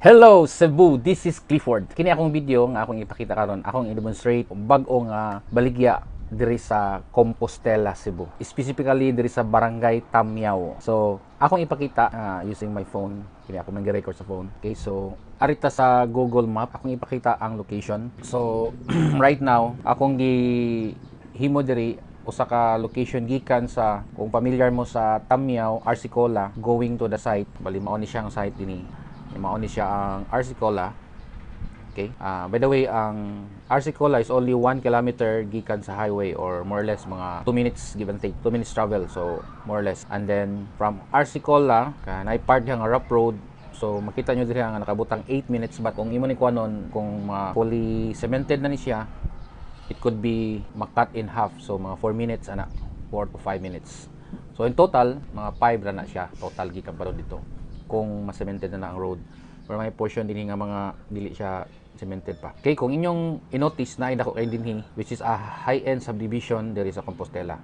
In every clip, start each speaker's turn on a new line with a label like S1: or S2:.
S1: Hello Cebu, this is Clifford. Kini akong video nga akong ipakita karon, akong i-demonstrate bag-o nga baligya diri sa Compostela, Cebu. Specifically diri sa Barangay Tamiao. So, akong ipakita using my phone. Kini ako nag-record sa phone. Okay, so arita sa Google Map, akong ipakita ang location. So, right now, akong himo diri usa ka location gikan sa, kung familiar mo sa Tamiao, Arsicola, going to the site. Bali mao ni siya ang site dinhi. Mauni siya ang Arsicola. Okay? By the way, ang Arsicola is only 1 kilometer gikan sa highway, or more or less mga 2 minutes give and take. 2 minutes travel, so more or less. And then from Arsicola, kanay part nga rough road. So makita nyo diri nga nakabutang 8 minutes, but kung imo ni kuanon, kung fully cemented na ni siya, it could be makat in half. So mga 4 minutes ana, 4 to 5 minutes. So in total, mga 5 ra na siya total gikan pa dito, kung ma-cemented na ang road. Pero may portion din nga mga dili siya cemented pa. Okay, kung inyong inotice na idako kay dinhi, which is a high-end subdivision diri sa Compostela.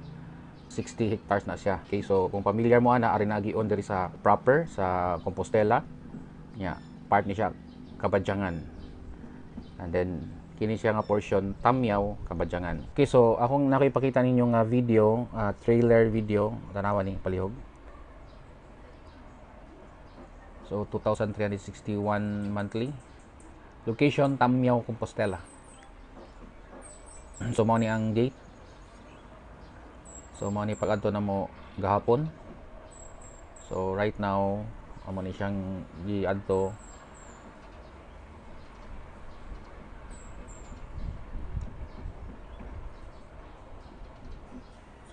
S1: 60 hectares na siya. Okay, so kung familiar mo ana, ari nagion diri sa proper sa Compostela. Part ni siya Kabadyangan. And then kini siya nga portion Tamiao, Kabadyangan. Okay, so akong nakipakita ninyo nga video, trailer video, tanawa ni palihog. So 2,361 monthly. Location Tamiao, Compostela. So mao ni ang gate. So mao ni pag-adto na mo gahapon. So right now amo ni siyang giadto.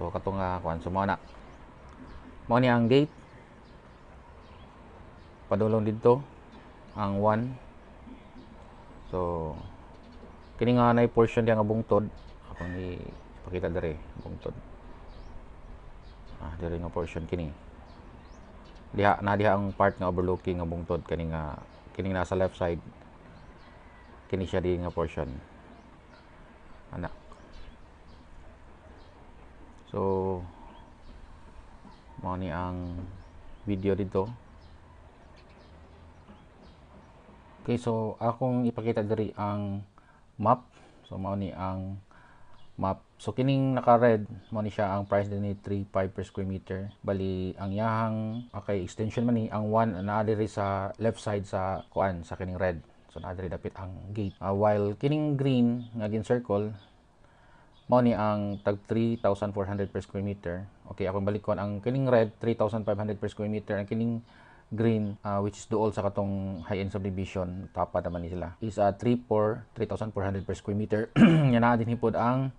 S1: So katong kuan, so mao ni ang gate. Padulong dito ang 1. So kini nga nay portion diya nga bungtod, akong ipakita diri bungtod. Diri nga portion kini. Diha ang part nga overlooking nga bungtod, kini nasa left side. Kini siya di nga portion. So mao ni ang video dito. Okay, so akong ipakita diri ang map. So mao ni ang map. So kining naka-red, mao ni siya ang price dinhi 3.5 per square meter. Bali ang yahang extension man ni ang 1 naa diri sa left side sa kuan sa kining red. So naa diri dapit ang gate. While kining green nga gin-circle, mao ni ang tag 3,400 per square meter. Okay, akong balikon ang kining red 3,500 per square meter, ang kining green, which is duol sa katong high-end subdivision, tapa naman ni sila, is 3,400 per square meter. Nya na din hipod ang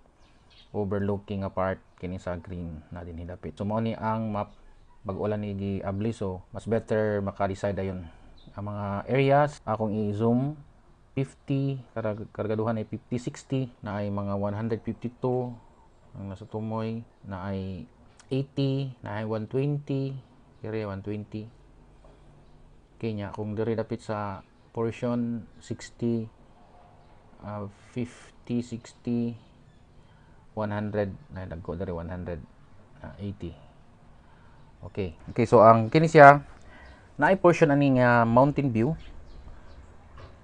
S1: overlooking nga part kini sa green na din hidapit. So mao ni ang map, bag-o lang ni gi-abli, so mas better maka-decide ayon ang mga areas. Akong i-zoom 50, karagaduhan ay 50-60, na ay mga 152 ang nasa tumoy, na ay 80, na ay 120, area 120. Kanya kung diri dapit sa portion 60, 50, 60, 100, na dagko diri 100, 80. Okay, so ang kini siya naay portion ani nga mountain view,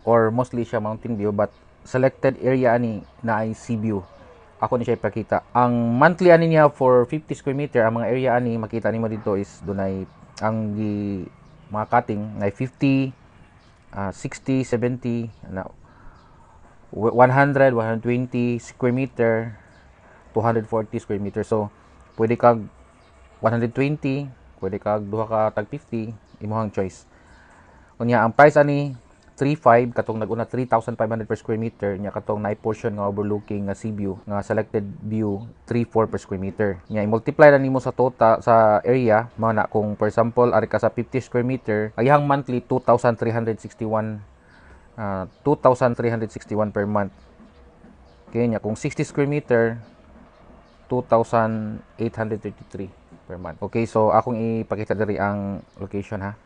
S1: or mostly siya mountain view, but selected area ani na ay sea view. Ako ni siya ipakita. Ang monthly ani niya for 50 square meter, ang mga area ani makita nimo dito is dunay ang mga cutting na 50, 60, 70, 100, 120 square meter, 240 square meter. So pwede kag 120, pwede kag duha ka tag 50, imong choice. Unya ang price ani 3.5, katong nag-una 3,500 per square meter, nya katong naay portion nga overlooking nga sea view nga selected view 3.4 per square meter. Nya i-multiply na nimo sa total sa area, mao na kung for example ari ka sa 50 square meter, ayang monthly 2,361 per month. Okay, nya kung 60 square meter 2,833 per month. Okay, so akong ipakita diri ang location ha.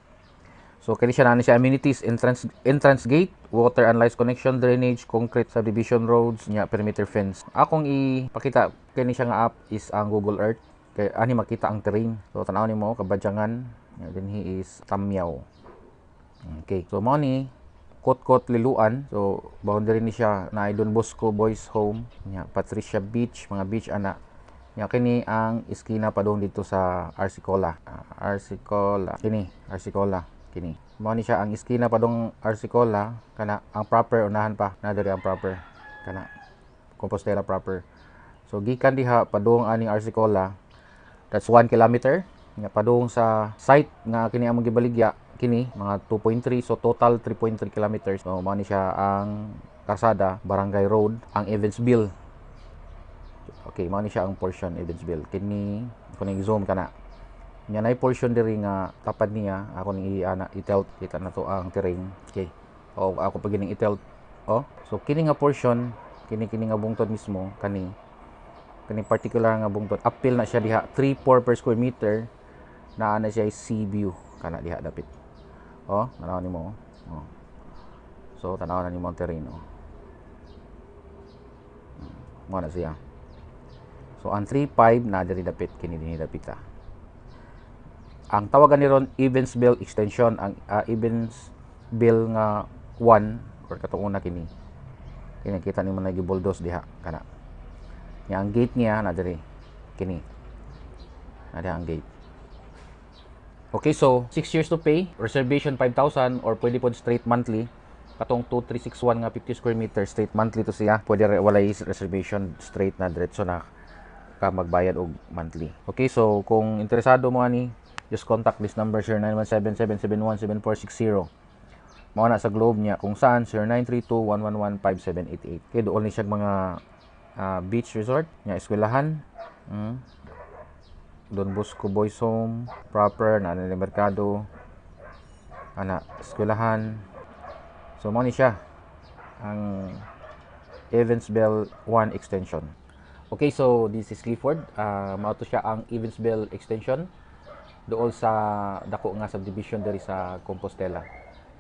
S1: So kini siya, siya amenities, entrance gate, water and lights connection, drainage, concrete subdivision roads, nya perimeter fence. Akong ipakita kini siya nga app is ang Google Earth. Kay ani makita ang terrain. So tanaw nimo Kabadyangan, then he is Tamiao. Okay, so mao ni Kotkot Liluan. So boundary ni siya na Don Bosco Boys Home nya Patricia Beach, mga beach ana nya kini ang iskina padung dito sa Arsicola. Arsicola kini mao ni siya ang iskina padung Arsicola kana ang proper unahan pa na diri ang proper kana Compostela proper. So gikan diha padung aning Arsicola, that's 1 kilometer nya padung sa site nga kini among gibaligya kini mga 2.3, so total 3.3 kilometers. So mao ni siya ang kasada Barangay Road, ang Evansville. Okay, mao ni siya ang portion Evansville. Kini kung i-zoom kana nya nay portion diri nga tapad niya ako ning i-tilt kita na to ang terrain. Okay, o ako pag gining i-tilt, so kini nga portion kini nga bungtod mismo kani particular nga bungtod apil na siya diha 3.4 per square meter na ana siya sea view kana diha dapit. Tanaw nimo. So tanaw na nimo ang terrain. Mo na siya. So ang 3.5 na diri dapit kini dinhi dapit ta. Ang tawagan ni ron Evansville extension, ang Evansville nga 1 or katong una kini. Kini kita nimo na gi-bulldoze diha kana. Nya ang gate niya na diri kini. Na diha ang gate. Okay, so 6 years to pay, reservation 5,000 or pwede pod straight monthly. Katong 2361 nga 50 square meter straight monthly to siya. Pwede walay reservation straight na diretso na ka magbayad og monthly. Okay, so kung interesado mo ani, just contact this number 0917-771-7460. Mao na sa Globe niya kung saan 0932-111-5788. Okay, doon ni siya mga beach resort, nya eskwelahan. Don Bosco Boys Home, proper na nila merkado, ana eskwelahan. So mao ni siya ang Evansville 1 extension. Okay, so this is Clifford. Mao to siya ang Evansville extension dool sa dako nga subdivision diri sa Compostela.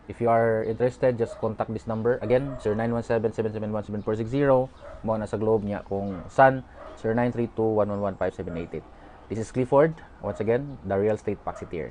S1: If you are interested, just contact this number. Again, 0917-771-7460. Mao na sa Globe niya kung saan 0932-111-5788. This is Clifford. Once again, the Real Estate Paxiteer.